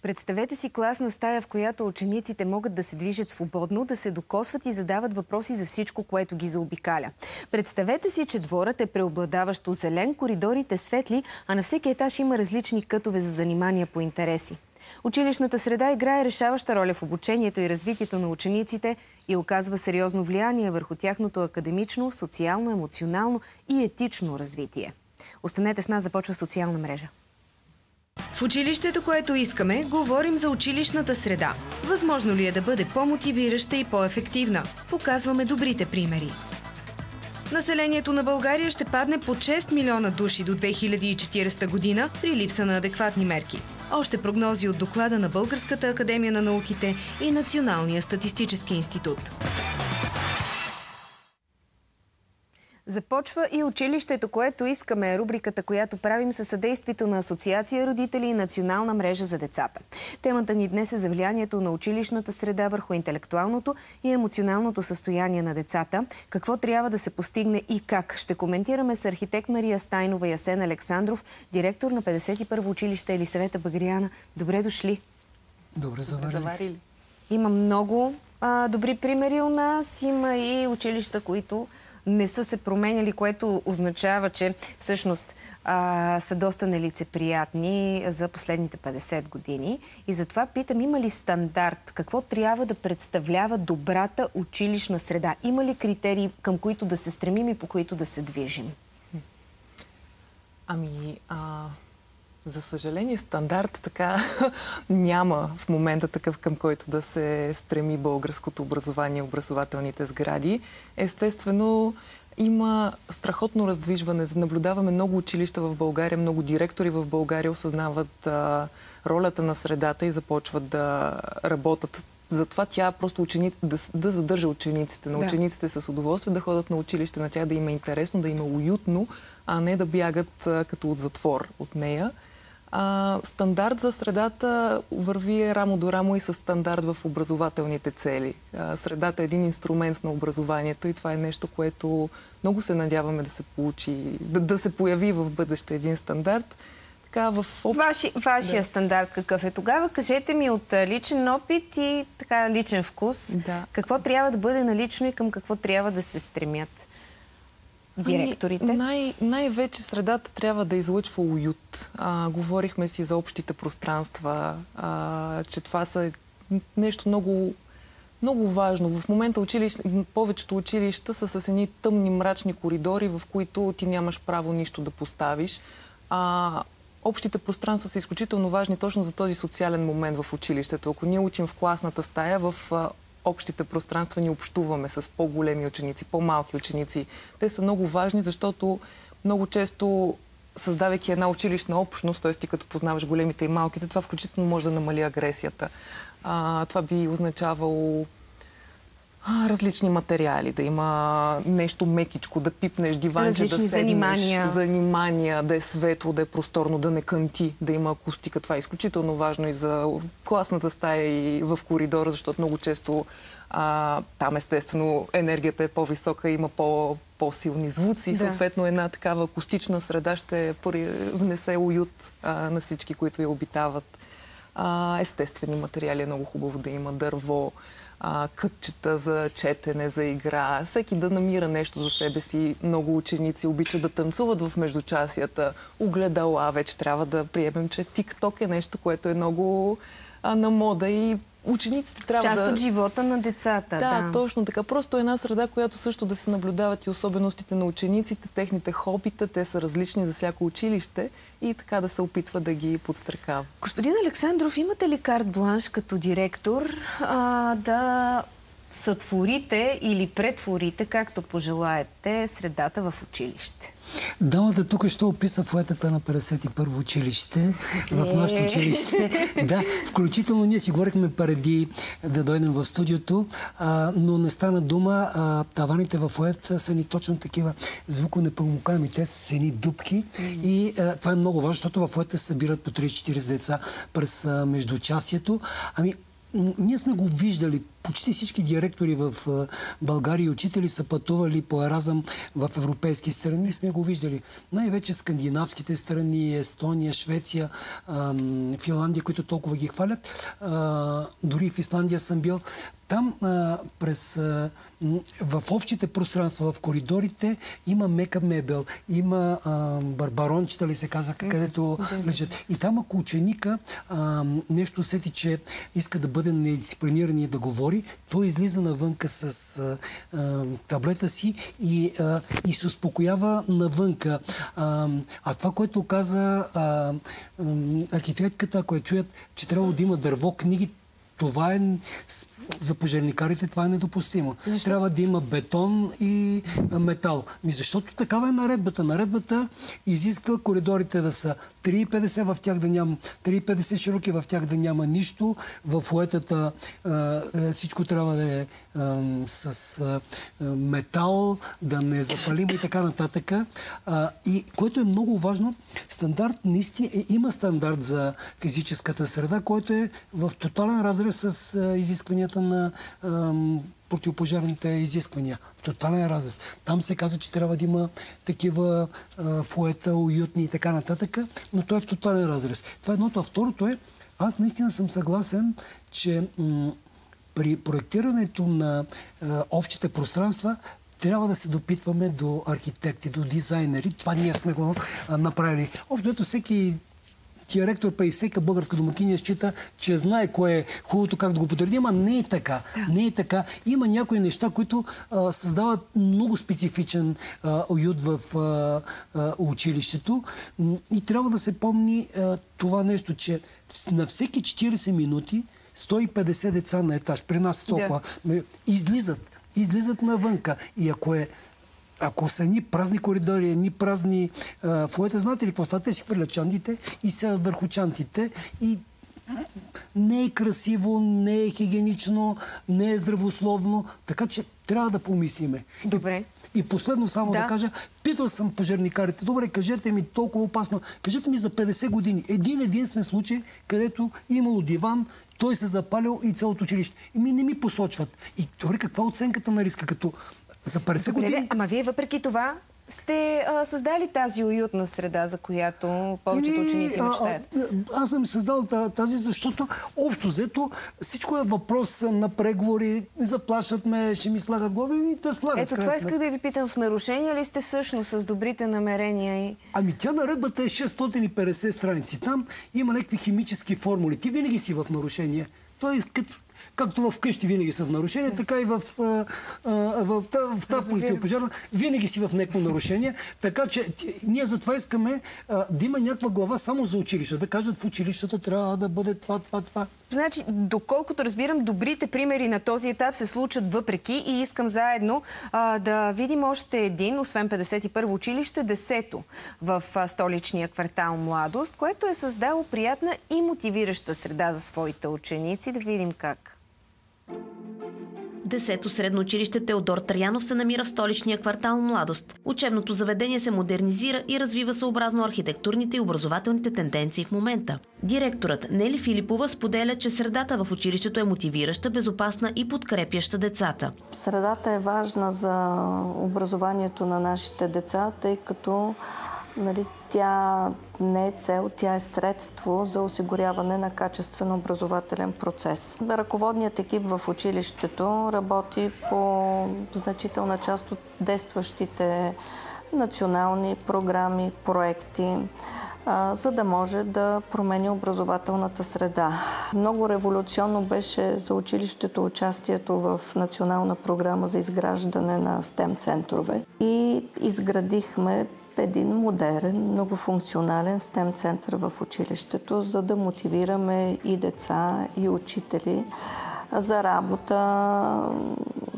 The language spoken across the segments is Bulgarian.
Представете си класна стая, в която учениците могат да се движат свободно, да се докосват и задават въпроси за всичко, което ги заобикаля. Представете си, че дворът е преобладаващо зелен, коридорите светли, а на всеки етаж има различни кътове за занимания по интереси. Училищната среда играе решаваща роля в обучението и развитието на учениците и оказва сериозно влияние върху тяхното академично, социално, емоционално и етично развитие. Останете с нас, започва социална мрежа. В училището, което искаме, говорим за училищната среда. Възможно ли е да бъде по-мотивираща и по-ефективна? Показваме добрите примери. Населението на България ще падне по 6 милиона души до 2040 година при липса на адекватни мерки. Още прогнози от доклада на Българската академия на науките и Националния статистически институт. Започва и училището, което искаме, рубриката, която правим със съдействието на Асоциация родители и Национална мрежа за децата. Темата ни днес е за влиянието на училищната среда върху интелектуалното и емоционалното състояние на децата. Какво трябва да се постигне и как? Ще коментираме с архитект Мария Стайнова и Асен Александров, директор на 51-во училище Елисавета Багряна. Добре дошли! Добре заварили. Има много добри примери у нас. Има и училища, които не са се променяли, което означава, че всъщност са доста нелицеприятни за последните 50 години. И затова питам, има ли стандарт? Какво трябва да представлява добрата училищна среда? Има ли критерии, към които да се стремим и по които да се движим? За съжаление, стандарт така няма в момента такъв, към който да се стреми българското образование и образователните сгради. Естествено, има страхотно раздвижване. Наблюдаваме много училища в България, много директори в България осъзнават ролята на средата и започват да работят. Затова тя просто да задържа учениците. На учениците с удоволствие да ходят на училище, на тях да им е интересно, да им е уютно, а не да бягат като от затвор от нея. Стандарт за средата върви рамо до рамо и с стандарт в образователните цели. Средата е един инструмент на образованието и това е нещо, което много се надяваме да се получи, да се появи в бъдеще един стандарт. Вашия стандарт какъв е тогава? Кажете ми от личен опит и така личен вкус. Какво трябва да бъде налично и към какво трябва да се стремят директорите? Най-вече средата трябва да излъчва уют. Говорихме си за общите пространства, че това са нещо много, много важно. В момента повечето училища са с едни тъмни, мрачни коридори, в които ти нямаш право нищо да поставиш. Общите пространства са изключително важни точно за този социален момент в училището. Ако ние учим в класната стая, в общите пространства ни общуваме с по-големи ученици, по-малки ученици. Те са много важни, защото много често, създавайки една училищна общност, т.е. ти като познаваш големите и малките, това включително може да намали агресията. Това би означавало различни материали, да има нещо мекичко, да пипнеш диванче, да седнеш, занимания, да е светло, да е просторно, да не кънти, да има акустика. Това е изключително важно и за класната стая и в коридора, защото много често там естествено енергията е по-висока, има по-силни звуци и съответно една такава акустична среда ще внесе уют на всички, които я обитават. Естествени материали е много хубаво да има дърво, кътчета за четене, за игра. Всеки да намира нещо за себе си. Много ученици обичат да танцуват в междучасията. Огледала, вече трябва да приемем, че TikTok е нещо, което е много на мода и учениците трябва част от живота на децата. Да, точно така. Просто една среда, която също да се наблюдават и особеностите на учениците, техните хобита, те са различни за всяко училище и така да се опитва да ги подстрекава. Господин Александров, имате ли карт бланш като директор да сътворите или претворите, както пожелаете, средата в училище? Дамата тук ще описа фоетата на 51-во училище, в нашето училище. Да, включително ние си говорихме преди да дойдем в студиото, но не стана дума. Таваните в фоета са ни точно такива звуконепромокаеми. Те са с едни дупки и това е много важно, защото в фоета се събират по 30-40 деца през междучасието. Ние сме го виждали почти всички директори в България и учители са пътували по Еразъм в европейски страни и сме го виждали. Най-вече скандинавските страни, Естония, Швеция, Финландия, които толкова ги хвалят. Дори в Исландия съм бил. Там в общите пространства, в коридорите има мека мебел, има барбарончета, ли се казва, където лежат. И там, ако ученика нещо усети, че иска да бъде недисциплиниран и да говори, той излиза навънка с таблета си и се успокоява навънка. А това, което каза архитектката, ако чуят, че трябва да има дърво, книги, това е за пожарникарите, това е недопустимо. Защо? Трябва да има бетон и метал. Защото такава е наредбата. Наредбата изисква коридорите да са 3,50, в тях да няма 3,50 широки, в тях да няма нищо. В фоетата всичко трябва да е с метал, да не запалим и така нататък. И което е много важно, стандарт наистина има стандарт за физическата среда, който е в тотален разрез с изискванията на противопожарните изисквания. В тотален разрез. Там се казва, че трябва да има такива фоета, уютни и така нататък, но той е в тотален разрез. Това е едното. А второто е, аз наистина съм съгласен, че при проектирането на общите пространства трябва да се допитваме до архитекти, до дизайнери. Това ние сме го направили. Общо всеки директор, па и всека българска домакиня счита, че знае кое е хубавото, как да го потвърди, ама не е така. Не е така. Има някои неща, които създават много специфичен уют в училището и трябва да се помни това нещо, че на всеки 40 минути 150 деца на етаж, при нас толкова, излизат навънка. И ако са ни празни коридори, ни празни фоета, знаете ли какво става? Те си хвърлят чантите и сядат върху чантите и не е красиво, не е хигиенично, не е здравословно, така че трябва да помислиме. Добре. И последно само да кажа, питал съм пожарникарите, добре, кажете ми толкова опасно, кажете ми за 50 години, единствен случай, където имало диван, той се запалил и цялото училище. И не ми посочват. И добре, каква е оценката на риска, като за 50 години? Ама вие въпреки това сте създали тази уютна среда, за която повечето ученици мечтаят. Аз съм създал тази, защото общо взето всичко е въпрос на преговори, заплашат ме, ще ми слагат глоби и да слагат. Ето това исках да ви питам. В нарушение ли сте всъщност с добрите намерения? Ами тя наредбата е 650 страници. Там има някакви химически формули. Ти винаги си в нарушение. Той както в къщи винаги са в нарушение, така и в тази противопожарна винаги си в някакво нарушение. Така че ние затова искаме да има някаква глава само за училища. Да кажат, в училищата трябва да бъде това. Значи, доколкото разбирам, добрите примери на този етап се случат въпреки и искам заедно да видим още един, освен 51-во училище, 10-то в столичния квартал Младост, което е създало приятна и мотивираща среда за своите ученици. Да видим как. 10-то средно училище Теодор Траянов се намира в столичния квартал Младост. Учебното заведение се модернизира и развива съобразно архитектурните и образователните тенденции в момента. Директорът Нели Филипова споделя, че средата в училището е мотивираща, безопасна и подкрепяща децата. Средата е важна за образованието на нашите деца, тъй като тя не е цел, тя е средство за осигуряване на качествен образователен процес. Ръководният екип в училището работи по значителна част от действащите национални програми, проекти, за да може да промени образователната среда. Много революционно беше за училището участието в национална програма за изграждане на STEM центрове и изградихме един модерен, многофункционален STEM център в училището, за да мотивираме и деца, и учители за работа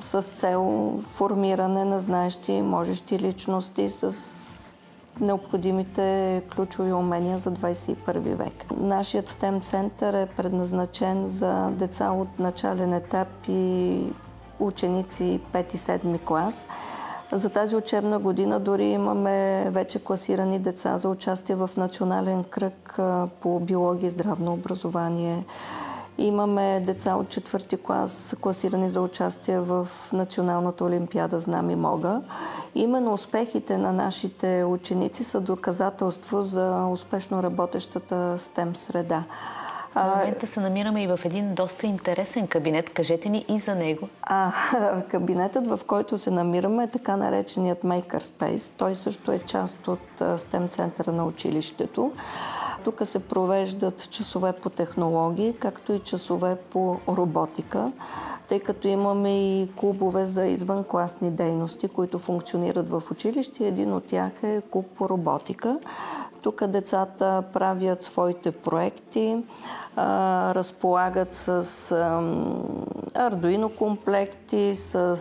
с цел формиране на знаещи и можещи личности с необходимите ключови умения за 21 век. Нашият STEM център е предназначен за деца от начален етап и ученици 5 и 7 клас. За тази учебна година дори имаме вече класирани деца за участие в национален кръг по биология и здравно образование. Имаме деца от 4-ти клас, класирани за участие в Националната олимпиада "Знам и мога". Именно успехите на нашите ученици са доказателство за успешно работещата STEM среда. В момента се намираме и в един доста интересен кабинет. Кажете ни и за него. Кабинетът, в който се намираме, е така нареченият Maker Space. Той също е част от STEM центъра на училището. Тук се провеждат часове по технологии, както и часове по роботика, тъй като имаме и клубове за извънкласни дейности, които функционират в училище. Един от тях е клуб по роботика. Тук децата правят своите проекти, разполагат с Arduino комплекти, с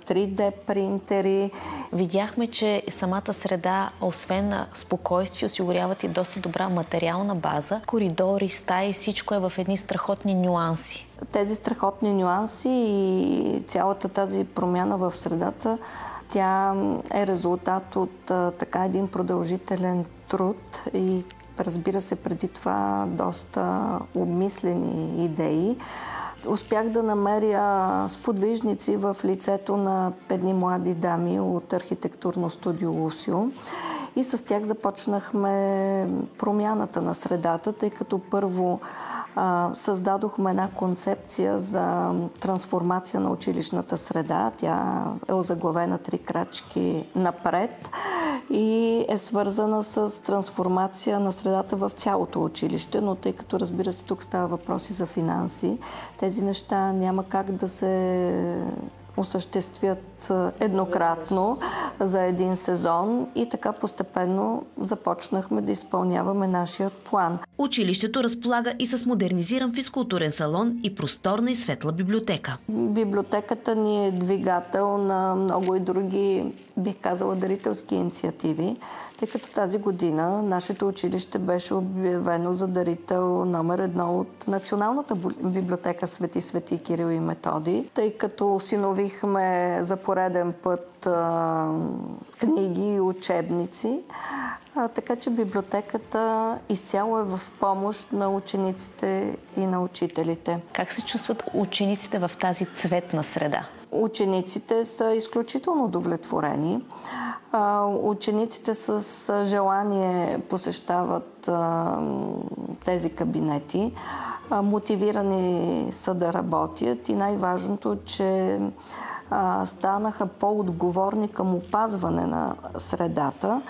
3D принтери. Видяхме, че самата среда, освен на спокойствие, осигуряват и доста добра материална база. Коридори, стаи, всичко е в едни страхотни нюанси. Тези страхотни нюанси и цялата тази промяна в средата, тя е резултат от един продължителен труд и, разбира се, преди това доста обмислени идеи. Успях да намеря сподвижници в лицето на едни млади дами от архитектурно студио "Лусио" и с тях започнахме промяната на средата, тъй като първо създадохме една концепция за трансформация на училищната среда. Тя е озаглавена "3 крачки напред" и е свързана с трансформация на средата в цялото училище, но тъй като, разбира се, тук става въпроси за финанси, тези неща няма как да се осъществят еднократно за един сезон и така постепенно започнахме да изпълняваме нашия план. Училището разполага и с модернизиран физкултурен салон и просторна и светла библиотека. Библиотеката ни е двигател на много и други, бих казала, дарителски инициативи, тъй като тази година нашето училище беше обявено за дарител номер 1 от Националната библиотека Свети Кирил и Методий, тъй като осиновихме за пореден път книги и учебници. Така че библиотеката изцяло е в помощ на учениците и на учителите. Как се чувстват учениците в тази цветна среда? Учениците са изключително удовлетворени. Учениците с желание посещават тези кабинети. Мотивирани са да работят и най-важното, че станаха по-отговорни към опазване на средата,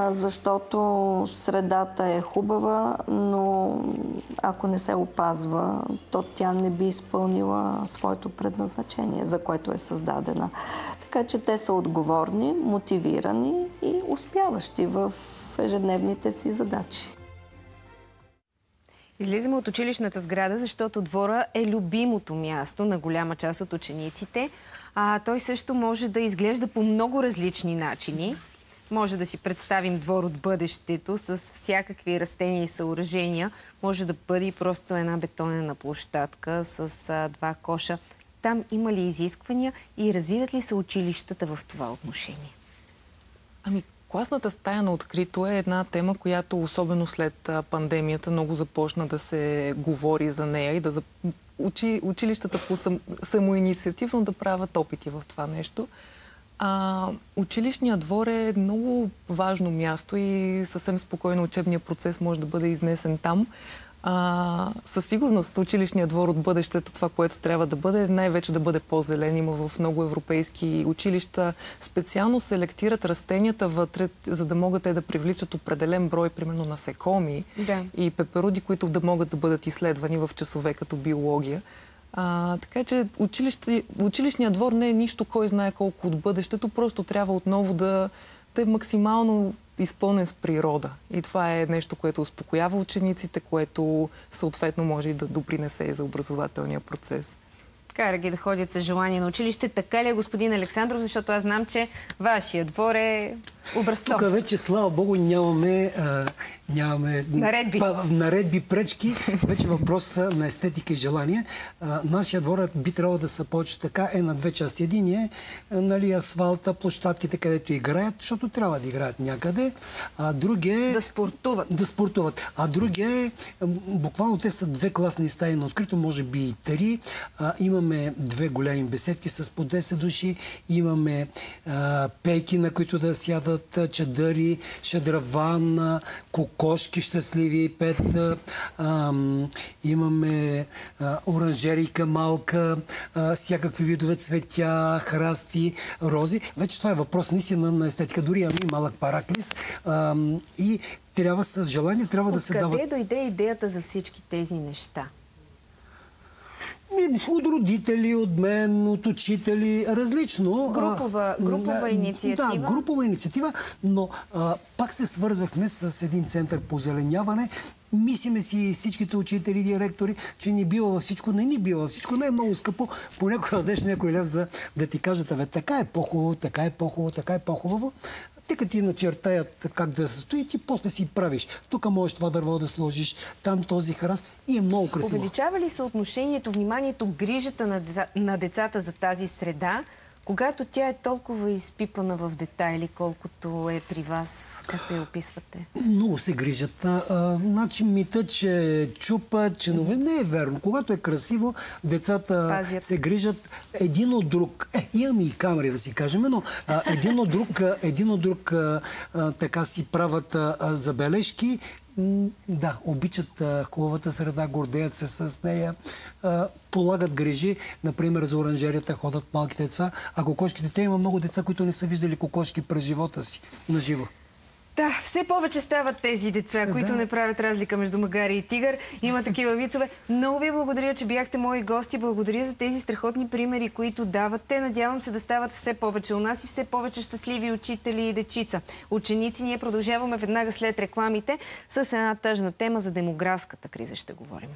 защото средата е хубава, но ако не се опазва, то тя не би изпълнила своето предназначение, за което е създадена. Така че те са отговорни, мотивирани и успяващи в ежедневните си задачи. Излизаме от училищната сграда, защото двора е любимото място на голяма част от учениците. Той също може да изглежда по много различни начини. Може да си представим двор от бъдещето с всякакви растения и съоръжения. Може да бъде и просто една бетонена площадка с 2 коша. Там има ли изисквания и развиват ли се училищата в това отношение? Класната стая на открито е една тема, която особено след пандемията много започна да се говори за нея и да училищата по самоинициативно да правят опити в това нещо. Училищният двор е много важно място и съвсем спокойно учебният процес може да бъде изнесен там. Със сигурност училищният двор от бъдещето, това, което трябва да бъде, най-вече да бъде по-зелен. Има в много европейски училища. Специално селектират растенията вътре, за да могат те да привличат определен брой, примерно насекоми и пеперуди, които да могат да бъдат изследвани в часове като биология. Така че училищният двор не е нищо, кой знае колко от бъдещето, просто трябва отново да е максимално изпълнен с природа. И това е нещо, което успокоява учениците, което съответно може и да допринесе и за образователния процес. Кара ги да ходят с желание на училище. Така ли е, господин Александров? Защото аз знам, че вашия двор е Образцов. Тук вече, слава Богу, нямаме наредби, пречки. Вече въпрос на естетика и желание. Нашия двор би трябвало да се повече така на две части. Един е асфалта, площадките, където играят, защото трябва да играят някъде. А другия е... Да спортуват. А другия е... Буквално те са две класни стаи на открито, може би и три. Имаме две големи беседки с по 10 души. Имаме пейки, на които да сядат, чадъри, шадраван, кокошки щастливи, 5. Имаме оранжерийка малка, всякакви видове цветя, храсти, рози. Вече това е въпрос наистина на естетика. Дори имаме и малък параклис. И трябва с желание, трябва да се дава... Откъде дойде идеята за всички тези неща? От родители, от мен, от учители, различно. Групова инициатива? Да, групова инициатива, но пак се свързвахме с един център по озеленяване. Мислиме си всичките учители и директори, че ни бива във всичко. Не ни бива във всичко. Не е много скъпо. Понякога дадеш някой лев за да ти кажат, така е по-хубаво, така е по-хубаво, така е по-хубаво. Те като ти начертаят как да се стои, ти после си правиш. Тук можеш това дърво да сложиш, там този храст и е много красиво. Увеличава ли съотношението, вниманието, грижата на децата за тази среда, когато тя е толкова изпипана в детайли, колкото е при вас, както я описвате? Много се грижат. Значи мита, че чупат, че не е верно. Когато е красиво, децата се грижат един от друг. Имаме и камери, да си кажем, но един от друг така си правят забележки. Да, обичат хубавата среда, гордеят се с нея, полагат грижи, например за оранжерията ходят малките деца, а кокошките, те има много деца, които не са виждали кокошки през живота си, наживо. Да, все повече стават тези деца, които не правят разлика между магари и тигър. Има такива вицове. Много ви благодаря, че бяхте мои гости. Благодаря за тези страхотни примери, които давате. Надявам се да стават все повече у нас и все повече щастливи учители и дечица. Ученици, ние продължаваме веднага след рекламите с една тъжна тема за демографската криза ще говорим.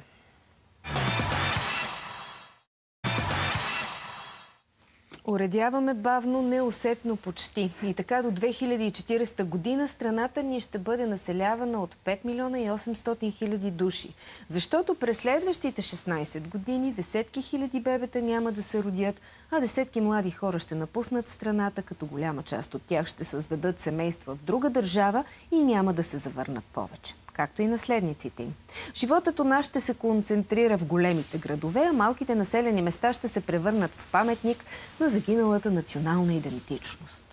Оредяваме бавно, неусетно почти. И така до 2040 година страната ни ще бъде населявана от 5 милиона и 800 хиляди души. Защото през следващите 16 години десетки хиляди бебета няма да се родят, а десетки млади хора ще напуснат страната, като голяма част от тях ще създадат семейства в друга държава и няма да се завърнат повече, както и наследниците им. Животът у нас ще се концентрира в големите градове, а малките населени места ще се превърнат в паметник на загиналата национална идентичност.